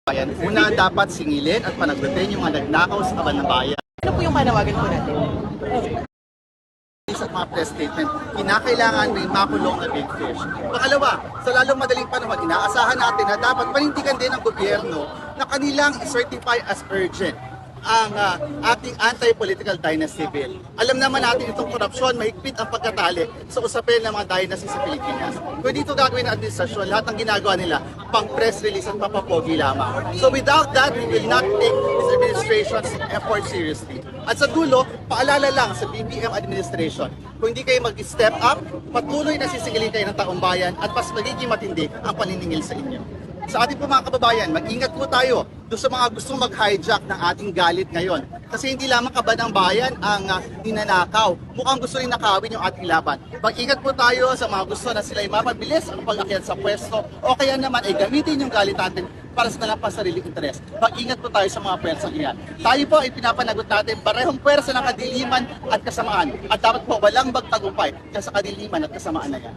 Bayan, una dapat singilin at panagutin yung mga nagnakaw sa kaban ng bayan. Ano po yung panawagan po natin? Sa mga press statement, kinakailangan may makulong na big fish. Pangalawa, sa lalong madaling panahon, inaasahan natin na dapat panindigan din ng gobyerno na kanilang i-certify as urgent ang ating anti-political dynasty bill. Alam naman natin itong korupsyon, mahigpit ang pagkatali sa usapin ng mga dynasty sa Pilipinas. Kung dito gagawin ng administrasyon, lahat ng ginagawa nila, pang press release at papapogi lamang. So without that, we will not take this administration's effort seriously. At sa dulo, paalala lang sa BBM administration, kung hindi kayo mag-step up, patuloy na sisigilin kayo ng taong bayan at mas magiging matindi ang paniningil sa inyo. Sa ating po mga kababayan, mag-ingat po tayo doon sa mga gustong mag-hijack ng ating galit ngayon. Kasi hindi lamang kaban ng bayan ang ninanakaw. Mukhang gusto rin nakawin yung ating laban. Mag-ingat po tayo sa mga gusto na sila'y mapabilis ang pag-akyat sa pwesto o kaya naman ay gamitin yung galit natin para sa nalang sariling interes. Mag-ingat po tayo sa mga pwersang iyan. Tayo po ay pinapanagot natin parehong pwersa ng kadiliman at kasamaan. At dapat po walang magtagumpay sa kadiliman at kasamaan na yan.